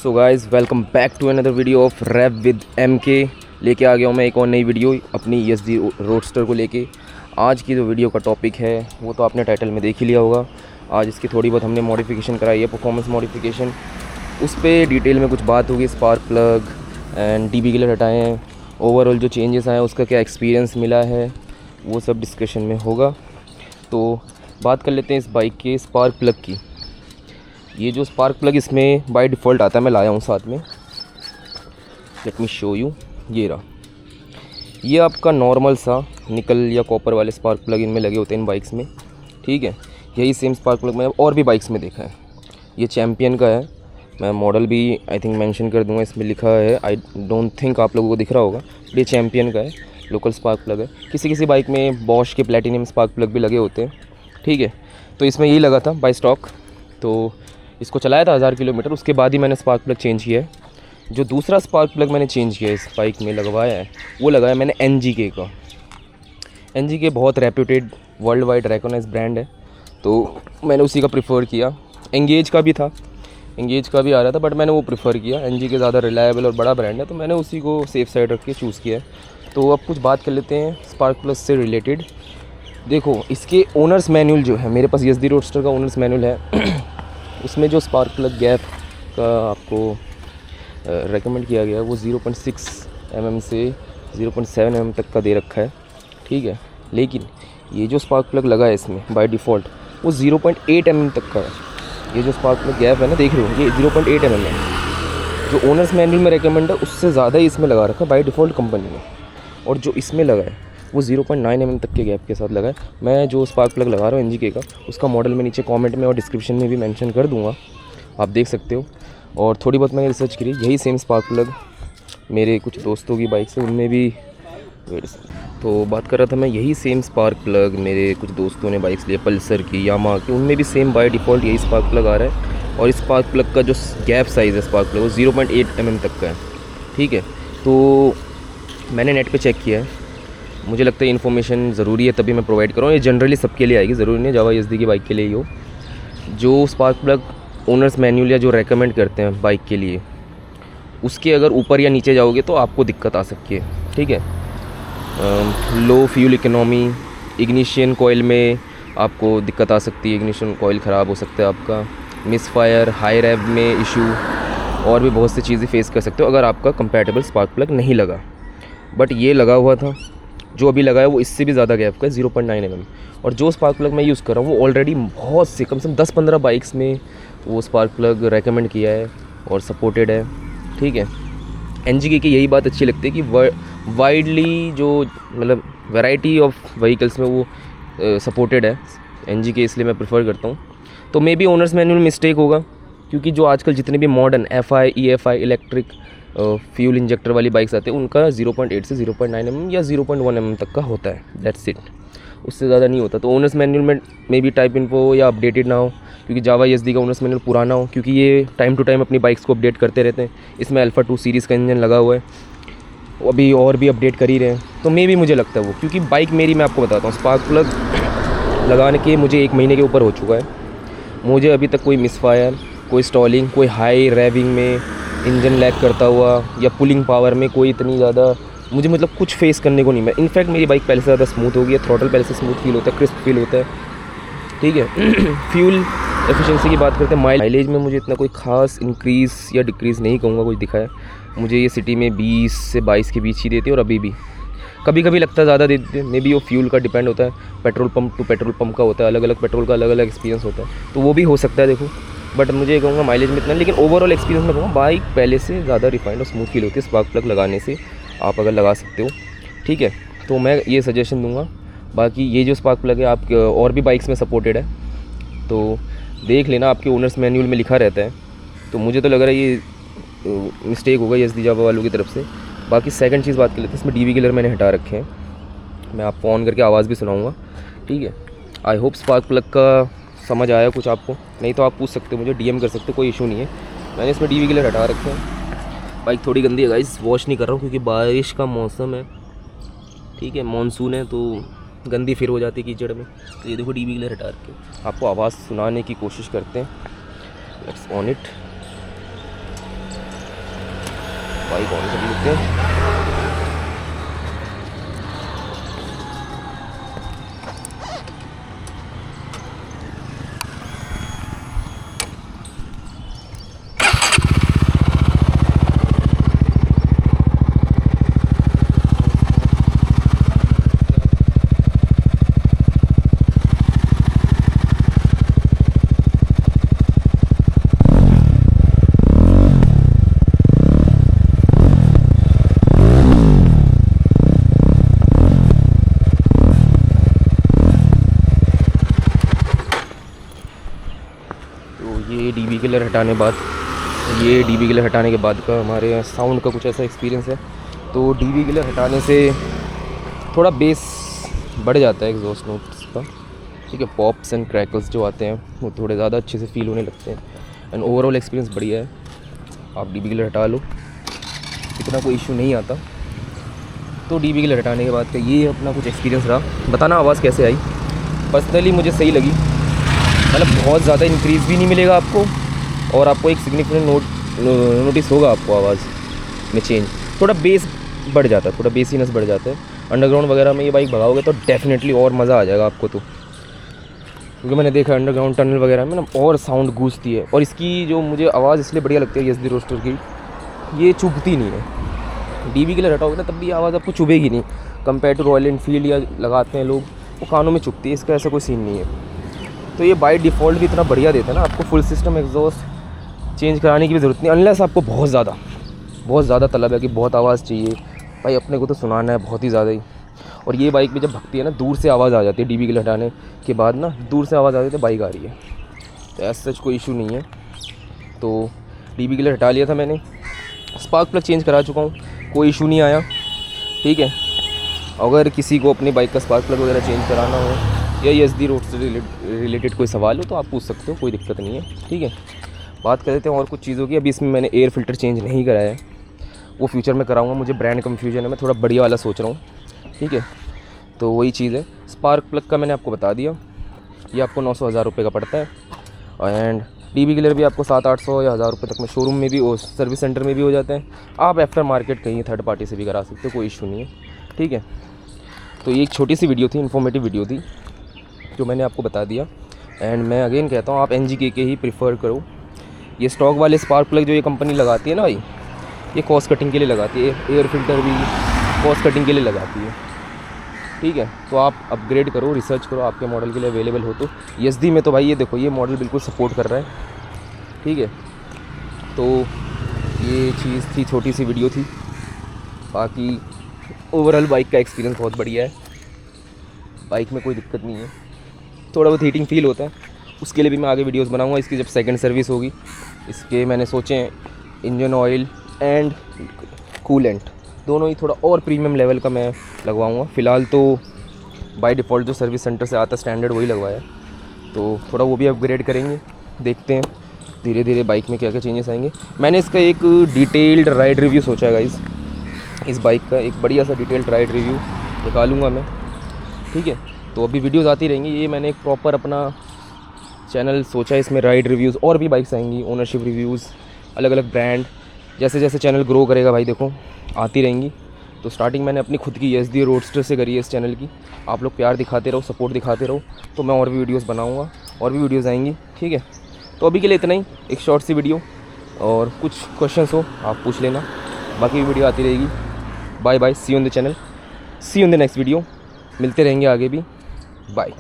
So guys welcome back to another video of rap with MK। लेके आ गया हूँ मैं एक और नई वीडियो अपनी ESD रोडस्टर को लेके। आज की जो वीडियो का टॉपिक है वो तो आपने टाइटल में देख ही लिया होगा। आज इसकी थोड़ी बहुत हमने मॉडिफिकेशन कराई है, परफॉर्मेंस मॉडिफिकेशन। उस पर डिटेल में कुछ बात होगी। Spark plug and DB killer हटाए हैं, ओवरऑल जो चेंजेस आए हैं उसका क्या एक्सपीरियंस मिला है वो सब डिस्कशन में होगा। तो बात कर लेते हैं इस बाइक के स्पार्क प्लग की। ये जो स्पार्क प्लग इसमें बाय डिफ़ॉल्ट आता है, मैं लाया हूँ साथ में। Let me show you. ये रहा, ये आपका नॉर्मल सा निकल या कॉपर वाले स्पार्क प्लग इनमें लगे होते हैं इन बाइक्स में, ठीक है। यही सेम स्पार्क प्लग मैंने और भी बाइक्स में देखा है। ये चैम्पियन का है, मैं मॉडल भी आई थिंक मेंशन कर दूंगा, इसमें लिखा है। आई डोंट थिंक आप लोगों को दिख रहा होगा। ये चैम्पियन का है, लोकल स्पार्क प्लग है। किसी किसी बाइक में बॉश के प्लेटिनियम स्पार्क प्लग भी लगे होते हैं, ठीक है। तो इसमें यही लगा था बाय स्टॉक, तो इसको चलाया था 1000 किलोमीटर। उसके बाद ही मैंने स्पार्क प्लग चेंज किया है। जो दूसरा स्पार्क प्लग मैंने चेंज किया है इस बाइक में लगवाया है, वो लगाया मैंने NGK का। NGK बहुत reputed world wide recognised brand है, तो मैंने उसी का प्रीफर किया। एंगेज का भी था, एंगेज का भी आ रहा था, बट मैंने वो प्रीफर किया। NGK ज़्यादा रिलायबल और बड़ा ब्रांड है, तो मैंने उसी को सेफ साइड रख के चूज़ किया है। तो अब कुछ बात कर लेते हैं स्पार्क प्लग से रिलेटेड। देखो, इसके ओनर्स मैनुअल जो है, मेरे पास ESD रोडस्टर का ओनर्स मैनुअल है। उसमें जो स्पार्क प्लग गैप का आपको रेकमेंड किया गया है वो 0.6 mm से 0.7 mm तक का दे रखा है, ठीक है। लेकिन ये जो स्पार्क प्लग लगा है इसमें बाय डिफ़ॉल्ट वो 0.8 mm तक का है। ये जो स्पार्क प्लग गैप है ना, देख रहे हो, ये 0.8 mm है। जो ओनर्स मैनुअल में रेकमेंड है उससे ज़्यादा ही इसमें लगा रखा है बाय डिफ़ॉल्ट कंपनी ने। और जो इसमें लगा है वो 0.9 mm तक के गैप के साथ लगा है। मैं जो स्पार्क प्लग लगा रहा हूँ NGK का, उसका मॉडल मैं नीचे कमेंट में और डिस्क्रिप्शन में भी मेंशन कर दूंगा, आप देख सकते हो। और थोड़ी बहुत मैंने रिसर्च करी, यही सेम स्पार्क प्लग मेरे कुछ दोस्तों की बाइक से उनमें भी। तो बात कर रहा था मैं, यही सेम स्पार्क प्लग मेरे कुछ दोस्तों ने बाइक्स लिए, पल्सर की, यामाहा की, उनमें भी सेम बाय डिफ़ॉल्ट यही स्पार्क प्लग आ रहा है। और इस स्पार्क प्लग का जो गैप साइज़ है स्पार्क प्लग वो 0.8 mm तक का है, ठीक है। तो मैंने नेट पर चेक किया है, मुझे लगता है इन्फॉर्मेशन ज़रूरी है तभी मैं प्रोवाइड कर रहा हूँ। ये जनरली सबके लिए आएगी, ज़रूरी नहीं जावा ESD की बाइक के लिए ही हो। जो स्पार्क प्लग ओनर्स मैनुअल या जो रेकमेंड करते हैं बाइक के लिए, उसके अगर ऊपर या नीचे जाओगे तो आपको दिक्कत आ सकती है, ठीक है। लो फ्यूल इकोनॉमी, इग्निशन कोयल में आपको दिक्कत आ सकती है, इग्निशन कोयल ख़राब हो सकता है आपका, मिसफायर, हाई रेव में इशू, और भी बहुत सी चीज़ें फेस कर सकते हो अगर आपका कंपैटिबल स्पार्क प्लग नहीं लगा। बट ये लगा हुआ था, जो अभी लगा है वो इससे भी ज़्यादा गैप का है, 0.9 mm। और जो स्पार्क प्लग मैं यूज़ कर रहा हूँ वो ऑलरेडी बहुत से, कम से कम 10-15 बाइक्स में वो स्पार्क प्लग रेकमेंड किया है और सपोर्टेड है, ठीक है। NGK की यही बात अच्छी लगती है कि वाइडली जो मतलब वैरायटी ऑफ व्हीकल्स में वो सपोर्टेड है NGK, इसलिए मैं प्रेफर करता हूँ। तो may be owners manual mistake होगा, क्योंकि जो आजकल जितने भी modern FI, EFI electric fuel injector वाली बाइक्स आते हैं उनका 0.8 से 0.9 mm या 0.1 mm तक का होता है, दैट्स इट, उससे ज़्यादा नहीं होता। तो ओनर्स मैनुअल में भी टाइप इन्फो या अपडेटेड ना हो, क्योंकि जावा ESD का ओनर्स मैनुअल पुराना हो, क्योंकि ये टाइम टू टाइम अपनी बाइक्स को अपडेट करते रहते हैं। इसमें अल्फ़ा 2 सीरीज़ का इंजन लगा हुआ है, अभी और भी अपडेट कर ही रहे हैं। तो मे भी मुझे लगता है वो, क्योंकि बाइक मेरी, मैं आपको बताता हूँ, स्पार्क प्लग लगाने के मुझे 1 महीने के ऊपर हो चुका है। मुझे अभी तक कोई मिसफायर, कोई स्टॉलिंग, कोई हाई रेविंग में इंजन लैग करता हुआ या पुलिंग पावर में कोई इतनी ज़्यादा मुझे मतलब कुछ फेस करने को नहीं मैं। इनफैक्ट मेरी बाइक पहले से ज़्यादा स्मूथ हो गई है, थ्रॉटल पहले से स्मूथ फील होता है, क्रिस्प फील होता है, ठीक है। फ्यूल एफिशिएंसी की बात करते हैं, माइलेज में मुझे इतना कोई खास इंक्रीज़ या डिक्रीज़ नहीं कहूँगा कुछ दिखा है। मुझे ये सिटी में 20 से 22 के बीच ही देती है, और अभी भी कभी कभी लगता है ज़्यादा देती है। मे बी वो फ्यूल का डिपेंड होता है, petrol pump to petrol pump का होता है, अलग अलग पेट्रोल का अलग अलग एक्सपीरियंस होता है, तो वो भी हो सकता है, देखो। बट मुझे कहूँगा माइलेज में इतना, लेकिन ओवरऑल एक्सपीरियंस में कहूँगा बाइक पहले से ज़्यादा रिफाइंड और स्मूथ फील होती है स्पार्क प्लग लगाने से, आप अगर लगा सकते हो, ठीक है। तो मैं ये सजेशन दूंगा। बाकी ये जो स्पार्क प्लग है आप और भी बाइक्स में सपोर्टेड है, तो देख लेना, आपके ओनर्स मैनुअल में लिखा रहता है। तो मुझे तो लग रहा है ये मिस्टेक होगा ESD जावा वालों की तरफ से। बाकी सेकंड चीज़ बात कर लेते हैं, इसमें DB किलर मैंने हटा रखे हैं, मैं आपको ऑन करके आवाज़ भी सुनाऊँगा, ठीक है। आई होप स्पार्क प्लग का समझ आया कुछ आपको, नहीं तो आप पूछ सकते हो, मुझे DM कर सकते हो, कोई इशू नहीं है। मैंने इसमें DB किलर हटा रखे हैं। बाइक थोड़ी गंदी है गाइस, वॉश नहीं कर रहा हूँ क्योंकि बारिश का मौसम है, ठीक है, मानसून है, तो गंदी फिर हो जाती है कीचड़ में। तो ये देखो DB किलर हटा रखे, आपको आवाज़ सुनाने की कोशिश करते हैं। Let's on it. Bike on कर लेते हैं। ये डीबी किलर हटाने के बाद का हमारे साउंड का कुछ ऐसा एक्सपीरियंस है। तो डीबी किलर हटाने से थोड़ा बेस बढ़ जाता है एग्जॉस्ट नोट्स का, ठीक है। पॉप्स एंड क्रैकल्स जो आते हैं वो थोड़े ज़्यादा अच्छे से फील होने लगते हैं एंड ओवरऑल एक्सपीरियंस बढ़िया है। आप डीबी किलर हटा लो, इतना कोई इशू नहीं आता। तो डीबी किलर हटाने के बाद का ये अपना कुछ एक्सपीरियंस रहा। बताना आवाज़ कैसे आई। पर्सनली मुझे सही लगी, मतलब बहुत ज़्यादा इंक्रीज़ भी नहीं मिलेगा आपको और आपको एक सिग्निफिकेंट नोटिस होगा आपको आवाज़ में चेंज। थोड़ा बेस बढ़ जाता है, थोड़ा बेसीनेस बढ़ जाता है। अंडरग्राउंड वगैरह में ये बाइक भगाओगे तो डेफिनेटली और मज़ा आ जाएगा आपको। तो क्योंकि मैंने देखा अंडरग्राउंड टनल वगैरह में ना और साउंड गूंजती है। और इसकी जो मुझे आवाज़ इसलिए बढ़िया लगती है एसडी रोस्टर की, ये चुभती नहीं है। डीबी किलर हटाओगे ना तब भी आवाज़ आपको चुभेगी नहीं। कंपेयर टू रॉयल एनफील्ड या लगाते हैं लोग, वो कानों में चुभती है। इसका ऐसा कोई सीन नहीं है। तो ये बाय डिफ़ॉल्ट भी इतना बढ़िया देता है ना, आपको फुल सिस्टम एग्जॉस्ट चेंज कराने की भी ज़रूरत नहीं, अनलेस आपको बहुत ज़्यादा तलब है कि बहुत आवाज़ चाहिए। भाई अपने को तो सुनाना है बहुत ही ज़्यादा ही। और ये बाइक भी जब भगती है ना, दूर से आवाज़ आ जाती है। डीबी किलर हटाने के बाद ना दूर से आवाज़ आ जाती है बाइक आ रही है। तो ऐसा सच कोई इशू नहीं है। तो डीबी किलर हटा लिया था मैंने, स्पार्क प्लग चेंज करा चुका हूँ, कोई इशू नहीं आया, ठीक है। अगर किसी को अपनी बाइक का स्पार्क प्लग वगैरह चेंज कराना हो या एसडी रोड से रिलेटेड कोई सवाल हो तो आप पूछ सकते हो, कोई दिक्कत नहीं है, ठीक है। बात कर लेते हैं और कुछ चीज़ों की। अभी इसमें मैंने एयर फ़िल्टर चेंज नहीं कराया है, वो फ्यूचर में कराऊंगा। मुझे ब्रांड कन्फ्यूजन है, मैं थोड़ा बढ़िया वाला सोच रहा हूँ, ठीक है। तो वही चीज़ है। स्पार्क प्लग का मैंने आपको बता दिया, ये आपको 900-1000 रुपये का पड़ता है। एंड डीबी किलर भी आपको 700-800 या 1000 रुपये तक में शोरूम में भी और सर्विस सेंटर में भी हो जाते हैं। आप आफ्टर मार्केट कहीं थर्ड पार्टी से भी करा सकते हो, कोई इशू नहीं है, ठीक है। तो ये एक छोटी सी वीडियो थी, इन्फॉर्मेटिव वीडियो थी जो मैंने आपको बता दिया। एंड मैं अगेन कहता हूँ आप NGK के ही प्रीफर करो। ये स्टॉक वाले स्पार्क प्लग जो ये कंपनी लगाती है ना भाई, ये कॉस्ट कटिंग के लिए लगाती है। एयर फिल्टर भी कॉस्ट कटिंग के लिए लगाती है, ठीक है। तो आप अपग्रेड करो, रिसर्च करो, आपके मॉडल के लिए अवेलेबल हो तो। एसडी में तो भाई ये देखो, ये मॉडल बिल्कुल सपोर्ट कर रहा है, ठीक है। तो ये चीज़ थी, छोटी सी वीडियो थी। बाकी ओवरऑल बाइक का एक्सपीरियंस बहुत बढ़िया है, बाइक में कोई दिक्कत नहीं है। थोड़ा बहुत हीटिंग फील होता है, उसके लिए भी मैं आगे वीडियोस बनाऊंगा। इसकी जब सेकंड सर्विस होगी, इसके मैंने सोचे हैं इंजन ऑयल एंड कूलेंट दोनों ही थोड़ा और प्रीमियम लेवल का मैं लगवाऊंगा। फ़िलहाल तो बाय डिफ़ॉल्ट जो सर्विस सेंटर से आता स्टैंडर्ड वही लगवाया, तो थोड़ा वो भी अपग्रेड करेंगे। देखते हैं धीरे धीरे बाइक में क्या क्या चेंजेस आएंगे। मैंने इसका एक डिटेल्ड राइड रिव्यू सोचा है गाइस, इस बाइक का एक बढ़िया सा डिटेल्ड राइड रिव्यू निकालूंगा मैं, ठीक है। तो अभी वीडियोस आती रहेंगी। ये मैंने एक प्रॉपर अपना चैनल सोचा है, इसमें राइड रिव्यूज़ और भी बाइक्स आएंगी, ओनरशिप रिव्यूज़, अलग अलग ब्रांड। जैसे जैसे चैनल ग्रो करेगा भाई देखो आती रहेंगी। तो स्टार्टिंग मैंने अपनी खुद की एसडी रोडस्टर से करी है इस चैनल की। आप लोग प्यार दिखाते रहो, सपोर्ट दिखाते रहो, तो मैं और भी वीडियोज़ बनाऊँगा, और भी वीडियोज़ आएंगी, ठीक है। तो अभी के लिए इतना ही, एक शॉर्ट सी वीडियो, और कुछ क्वेश्चंस हो आप पूछ लेना, बाकी वीडियो आती रहेगी। Bye bye, see you on the channel, see you on the next video, मिलते रहेंगे आगे भी, बाय।